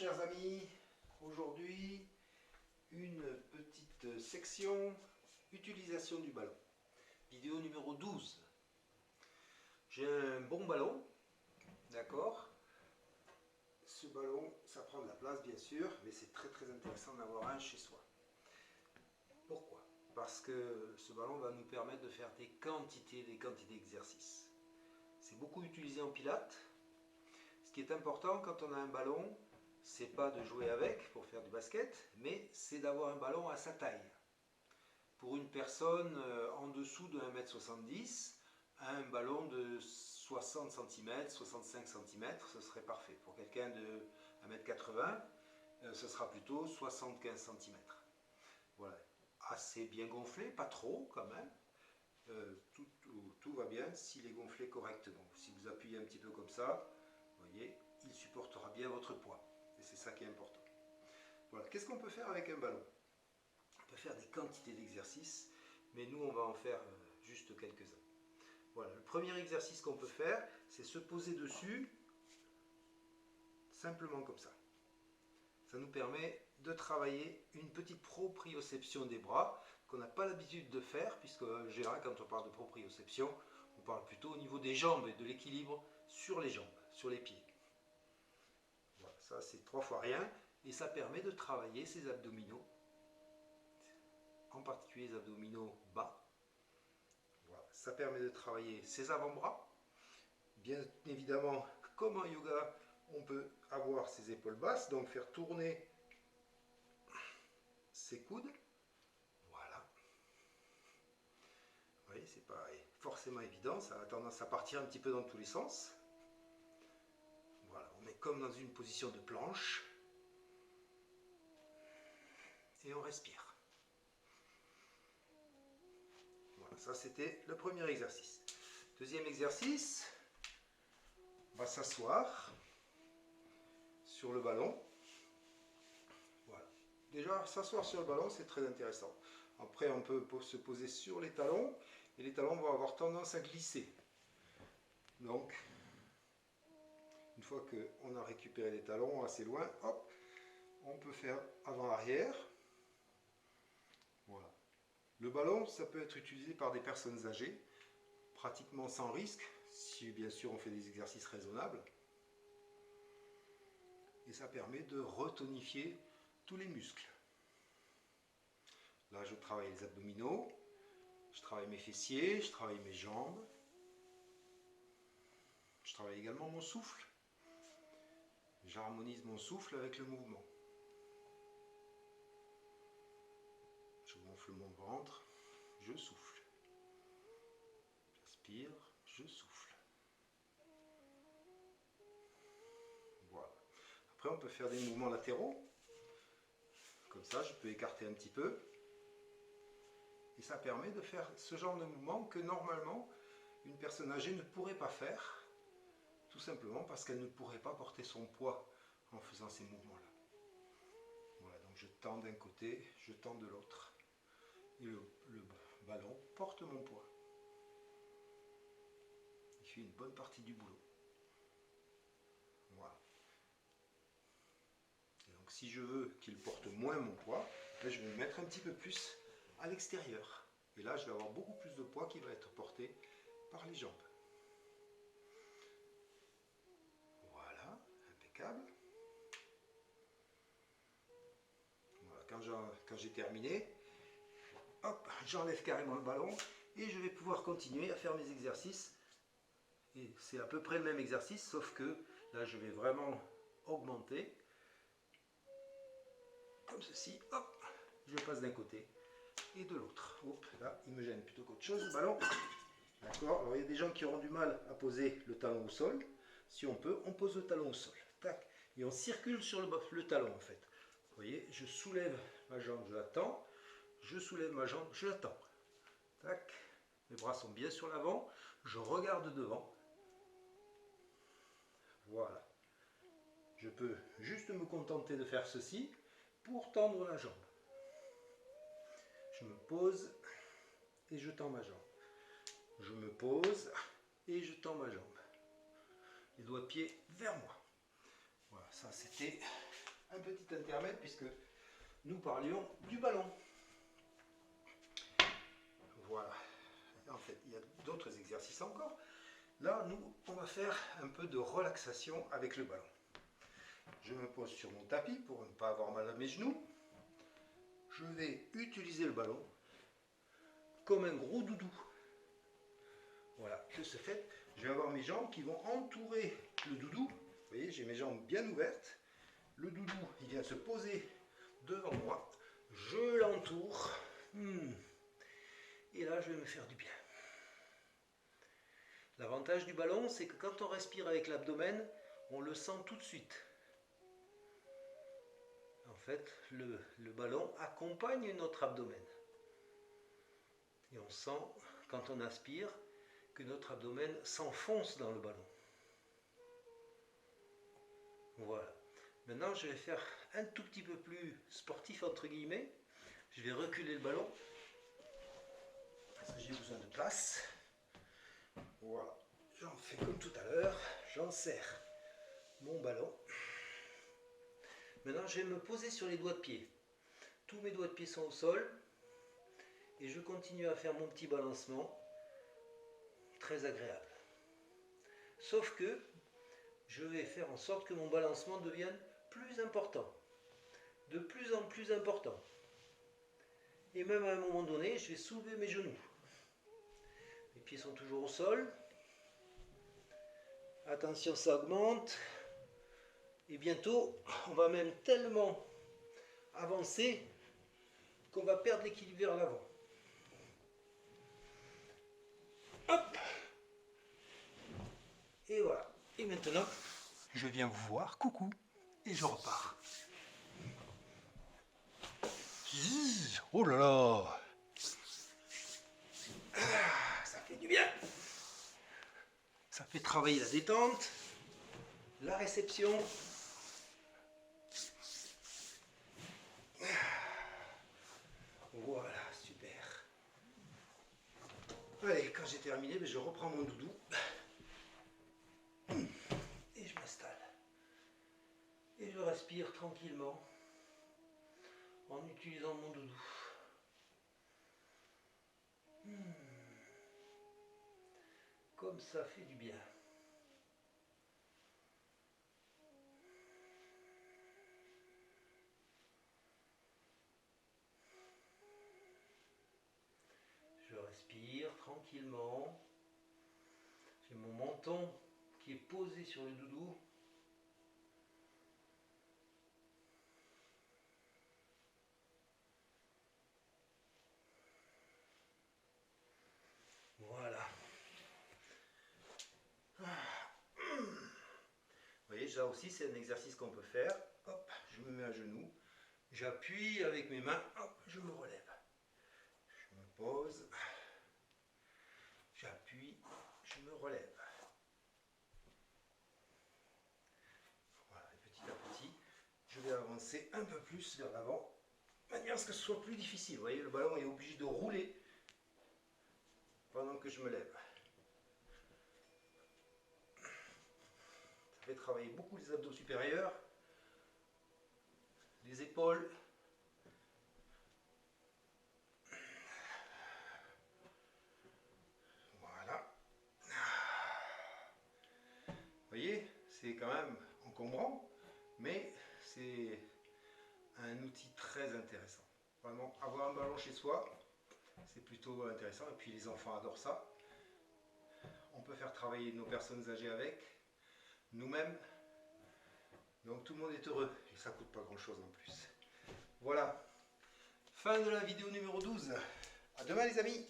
chers amis, aujourd'hui une petite section utilisation du ballon. Vidéo numéro 12. J'ai un bon ballon, d'accord. Ce ballon, ça prend de la place bien sûr, mais c'est très intéressant d'avoir un chez soi. Pourquoi? Parce que ce ballon va nous permettre de faire des quantités d'exercices. C'est beaucoup utilisé en pilates. Ce qui est important quand on a un ballon, c'est pas de jouer avec pour faire du basket, mais c'est d'avoir un ballon à sa taille. Pour une personne en dessous de 1m70, un ballon de 60 cm, 65 cm, ce serait parfait. Pour quelqu'un de 1m80, ce sera plutôt 75 cm. Voilà, assez bien gonflé, pas trop quand même. Tout va bien s'il est gonflé correctement. Si vous appuyez un petit peu comme ça, vous voyez, il supportera bien votre poids. Et c'est ça qui est important. Voilà, qu'est-ce qu'on peut faire avec un ballon? On peut faire des quantités d'exercices, mais nous on va en faire juste quelques-uns. Voilà, le premier exercice qu'on peut faire, c'est se poser dessus, simplement comme ça. Ça nous permet de travailler une petite proprioception des bras, qu'on n'a pas l'habitude de faire, puisque en général quand on parle de proprioception, on parle plutôt au niveau des jambes et de l'équilibre sur les jambes, sur les pieds. Voilà, ça c'est 3 fois rien, et ça permet de travailler ses abdominaux, en particulier les abdominaux bas. Voilà, ça permet de travailler ses avant-bras. Bien évidemment, comme en yoga, on peut avoir ses épaules basses, donc faire tourner ses coudes. Voilà. Vous voyez, c'est pas forcément évident, ça a tendance à partir un petit peu dans tous les sens. Voilà, on est comme dans une position de planche. Et on respire. Voilà, ça c'était le premier exercice. Deuxième exercice, on va s'asseoir sur le ballon. Voilà. Déjà, s'asseoir sur le ballon, c'est très intéressant. Après, on peut se poser sur les talons, et les talons vont avoir tendance à glisser. Donc, une fois qu'on a récupéré les talons assez loin, hop, on peut faire avant-arrière. Voilà. Le ballon, ça peut être utilisé par des personnes âgées, pratiquement sans risque, si bien sûr on fait des exercices raisonnables. Et ça permet de retonifier tous les muscles. Là, je travaille les abdominaux, je travaille mes fessiers, je travaille mes jambes. Je travaille également mon souffle. J'harmonise mon souffle avec le mouvement. Je gonfle mon ventre, je souffle. J'aspire, je souffle. Voilà. Après, on peut faire des mouvements latéraux. Comme ça, je peux écarter un petit peu. Et ça permet de faire ce genre de mouvement que normalement, une personne âgée ne pourrait pas faire. Tout simplement parce qu'elle ne pourrait pas porter son poids en faisant ces mouvements-là. Voilà, donc je tends d'un côté, je tends de l'autre. Et le ballon porte mon poids. Il fait une bonne partie du boulot. Voilà. Et donc si je veux qu'il porte moins mon poids, là, je vais me mettre un petit peu plus à l'extérieur. Et là, je vais avoir beaucoup plus de poids qui va être porté par les jambes. Voilà, impeccable. Voilà, quand j'ai terminé, hop, j'enlève carrément le ballon et je vais pouvoir continuer à faire mes exercices. Et c'est à peu près le même exercice, sauf que là, je vais vraiment augmenter. Comme ceci, hop, je passe d'un côté et de l'autre. Hop, là, il me gêne plutôt qu'autre chose, le ballon. D'accord. Alors, il y a des gens qui auront du mal à poser le talon au sol. Si on peut, on pose le talon au sol. Tac. Et on circule sur le talon, en fait. Vous voyez, je soulève ma jambe, je la tends. Je soulève ma jambe, je la tends. Tac. Mes bras sont bien sur l'avant. Je regarde devant. Voilà. Je peux juste me contenter de faire ceci pour tendre la jambe. Je me pose et je tends ma jambe. Je me pose et je tends ma jambe. Les doigts de pied vers moi. Voilà, ça c'était un petit intermède puisque nous parlions du ballon. Voilà. En fait, il y a d'autres exercices encore. Là, nous, on va faire un peu de relaxation avec le ballon. Je me pose sur mon tapis pour ne pas avoir mal à mes genoux. Je vais utiliser le ballon comme un gros doudou. Voilà, de ce fait, je vais avoir mes jambes qui vont entourer le doudou. Vous voyez, j'ai mes jambes bien ouvertes. Le doudou, il vient se poser devant moi. Je l'entoure. Et là, je vais me faire du bien. L'avantage du ballon, c'est que quand on respire avec l'abdomen, on le sent tout de suite. En fait, le ballon accompagne notre abdomen. Et on sent, quand on aspire, que notre abdomen s'enfonce dans le ballon. Voilà. Maintenant, je vais faire un tout petit peu plus sportif, entre guillemets. Je vais reculer le ballon. Parce que j'ai besoin de place. Voilà. J'en fais comme tout à l'heure. J'en serre mon ballon. Maintenant, je vais me poser sur les doigts de pied. Tous mes doigts de pied sont au sol. Et je continue à faire mon petit balancement. Très agréable. Sauf que je vais faire en sorte que mon balancement devienne plus important. De plus en plus important. Et même à un moment donné, je vais soulever mes genoux. Les pieds sont toujours au sol. Attention, ça augmente. Et bientôt, on va même tellement avancer qu'on va perdre l'équilibre vers l'avant. Hop! Et voilà. Et maintenant, je viens vous voir. Coucou. Et je repars. Oh là là! Ça fait du bien. Ça fait travailler la détente, la réception. Voilà, super. Allez, quand j'ai terminé, je reprends mon doudou. Et je m'installe. Et je respire tranquillement en utilisant mon doudou. Comme ça fait du bien. Je respire tranquillement. J'ai mon menton qui est posé sur le doudou. Voilà. Vous voyez, ça aussi c'est un exercice qu'on peut faire. Hop, je me mets à genoux. J'appuie avec mes mains. Hop, je me relève. Je me pose. J'appuie. Je me relève. Voilà, et petit à petit, je vais avancer un peu plus vers l'avant, de manière à ce que ce soit plus difficile. Vous voyez, le ballon est obligé de rouler pendant que je me lève. Ça fait travailler beaucoup les abdos supérieurs, les épaules. Voilà. Vous voyez, c'est quand même encombrant, mais c'est un outil très intéressant. Vraiment, avoir un ballon chez soi, c'est plutôt intéressant. Et puis les enfants adorent ça. On peut faire travailler nos personnes âgées avec, nous-mêmes. Donc tout le monde est heureux. Et ça ne coûte pas grand-chose en plus. Voilà. Fin de la vidéo numéro 12. À demain les amis.